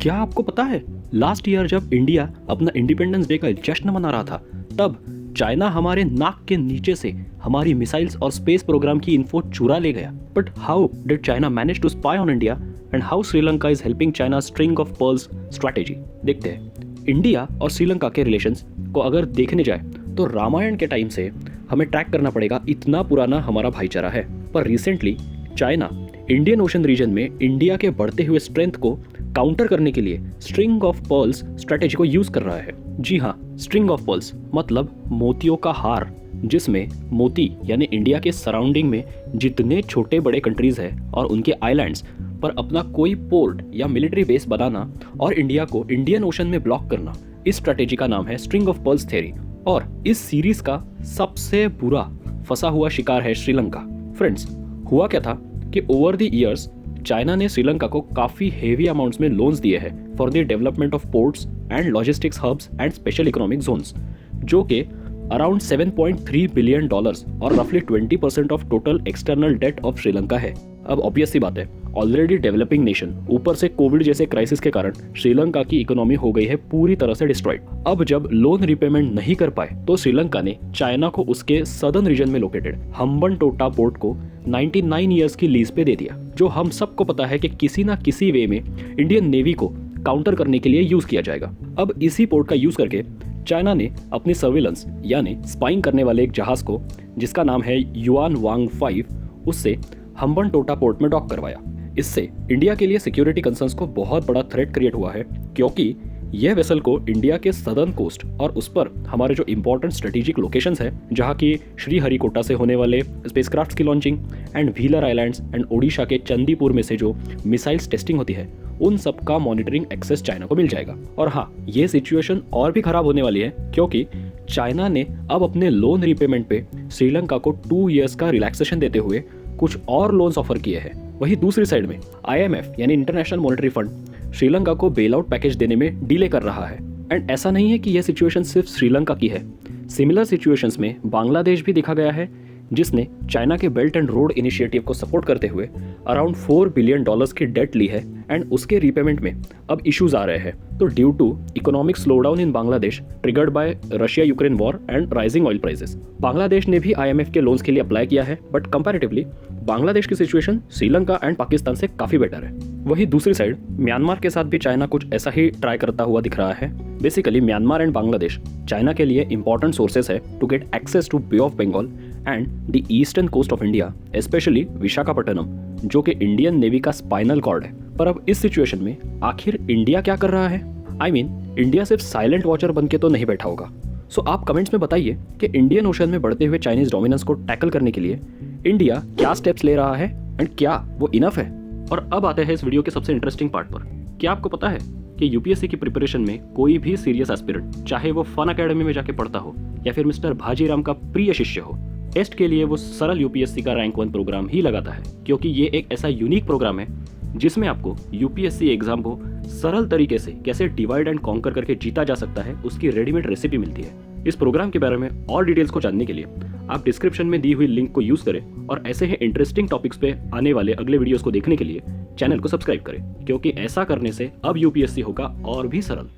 क्या आपको पता है लास्ट ईयर जब इंडिया अपना इंडिपेंडेंस डे का जश्न मना रहा था तब चाइना हमारे नाक के नीचे से हमारी मिसाइल्स और स्पेस प्रोग्राम की इन्फो चुरा ले गया। But how did China manage to spy on India and how Sri Lanka is helping China string of pearls strategy. देखते हैं। इंडिया और श्रीलंका के रिलेशंस को अगर देखने जाए तो रामायण के टाइम से हमें ट्रैक करना पड़ेगा, इतना पुराना हमारा भाईचारा है। पर recently China Indian Ocean region में इंडिया के बढ़ते हुए स्ट्रेंथ को काउंटर करने के लिए स्ट्रिंग ऑफ पर्ल्स स्ट्रैटेजी को यूज कर रहा है। जी हाँ, स्ट्रिंग ऑफ पर्ल्स मतलब मोतियों का हार, जिसमें मोती यानी इंडिया के सराउंडिंग में जितने छोटे बड़े कंट्रीज हैं और उनके आइलैंड्स पर अपना कोई पोर्ट या मिलिट्री बेस बनाना और इंडिया को इंडियन ओशन में ब्लॉक करना, इस स्ट्रैटेजी का नाम है स्ट्रिंग ऑफ पर्ल्स थ्योरी। और इस सीरीज का सबसे बुरा फंसा हुआ शिकार है श्रीलंका। फ्रेंड्स, हुआ क्या था कि ओवर द ईयर्स चाइना ने श्रीलंका को काफ़ी हेवी अमाउंट्स में लोन्स दिए हैं for the development of ports and logistics hubs and special economic zones, जो कि अराउंड $7.3 बिलियन और रफली 20% of total external debt of Sri Lanka है। अब ऑब्वियस सी बात है, ऑलरेडी डेवलपिंग नेशन, ऊपर से कोविड जैसे क्राइसिस के कारण श्रीलंका की इकोनॉमी हो गई है पूरी तरह से डिस्ट्रॉयड। अब जब लोन रिपेमेंट नहीं कर पाए तो श्रीलंका ने चाइना को उसके सदर्न रीजन में लोकेटेड हम्बनटोटा पोर्ट को 99 ईयर्स की लीज पे दे दिया, जो हम सबको पता है कि किसी ना किसी वे में इंडियन नेवी को काउंटर करने के लिए यूज किया जाएगा। अब इसी पोर्ट का यूज करके चाइना ने अपनी सर्विलेंस यानी स्पाइंग करने वाले एक जहाज को, जिसका नाम है युआन वांग 5, उससे हम्बनटोटा पोर्ट में डॉक करवाया। इससे इंडिया के लिए सिक्योरिटी कंसर्न्स को बहुत बड़ा थ्रेट क्रिएट हुआ है, क्योंकि यह वेसल को इंडिया के सदर्न कोस्ट और उस पर हमारे जो इंपॉर्टेंट स्ट्रेटेजिक लोकेशंस है, जहाँ की श्रीहरिकोटा से होने वाले स्पेसक्राफ्ट्स की launching and wheeler islands and Odisha के चंदीपुर में से जो मिसाइल्स टेस्टिंग होती है, उन सब का मॉनिटरिंग एक्सेस चाइना को मिल जाएगा। और हाँ, ये सिचुएशन और भी खराब होने वाली है, क्योंकि चाइना ने अब अपने लोन रीपेमेंट पे श्रीलंका को 2 ईयर्स का रिलैक्सेशन देते हुए कुछ और लोन्स ऑफर किए हैं। वहीं दूसरी साइड में IMF यानी इंटरनेशनल मॉनेटरी फंड श्रीलंका को बेल आउट पैकेज देने में डिले कर रहा है। एंड ऐसा नहीं है कि यह सिचुएशन सिर्फ श्रीलंका की है, सिमिलर सिचुएशंस में बांग्लादेश भी देखा गया है, जिसने चाइना के बेल्ट एंड रोड इनिशिएटिव को सपोर्ट करते हुए अराउंड $4 बिलियन की डेट ली है एंड उसके रीपेमेंट में अब इश्यूज आ रहे हैं। तो due to economic slowdown in Bangladesh triggered by Russia Ukraine war and rising oil prices, Bangladesh ने भी IMF के लोन्स के लिए अप्लाई किया है, बट कंपैरेटिवली बांग्लादेश की सिचुएशन श्रीलंका एंड पाकिस्तान से काफी बेटर है। वही दूसरी साइड म्यांमार के साथ भी चाइना कुछ ऐसा ही ट्राई करता हुआ दिख रहा है। Basically Myanmar and Bangladesh China के लिए इंपॉर्टेंट सोर्सेस है to get access to Bay of Bengal and the eastern coast of India, especially Visakhapatnam, जो कि इंडियन नेवी का स्पाइनल कॉर्ड है। पर अब इस सिचुएशन में आखिर इंडिया क्या कर रहा है? इंडिया सिर्फ साइलेंट वॉचर बन के तो नहीं बैठा होगा। सो आप कमेंट्स में बताइए कि इंडियन ओशन में बढ़ते हुए चाइनीज डोमिनेंस को टैकल करने के लिए इंडिया क्या स्टेप्स ले रहा है एंड क्या वो इनफ है? और अब आते हैं इस वीडियो के सबसे इंटरेस्टिंग पार्ट पर। क्या आपको पता है कि यूपीएससी की प्रिपरेशन में कोई भी सीरियस एस्पिरेंट, चाहे वो फन अकेडमी में जाके पढ़ता हो या फिर मिस्टर भाजीराम का प्रिय शिष्य हो, टेस्ट के लिए वो सरल यूपीएससी का रैंक 1 प्रोग्राम ही लगाता है, क्योंकि ये एक ऐसा यूनिक प्रोग्राम है जिसमें आपको यूपीएससी एग्जाम को सरल तरीके से कैसे डिवाइड एंड कॉन्कर करके जीता जा सकता है, उसकी रेडीमेड रेसिपी मिलती है। इस प्रोग्राम के बारे में और डिटेल्स को जानने के लिए आप डिस्क्रिप्शन में दी हुई लिंक को यूज करें और ऐसे ही इंटरेस्टिंग टॉपिक्स पे आने वाले अगले वीडियोस को देखने के लिए चैनल को सब्सक्राइब करें, क्योंकि ऐसा करने से अब यूपीएससी होगा और भी सरल।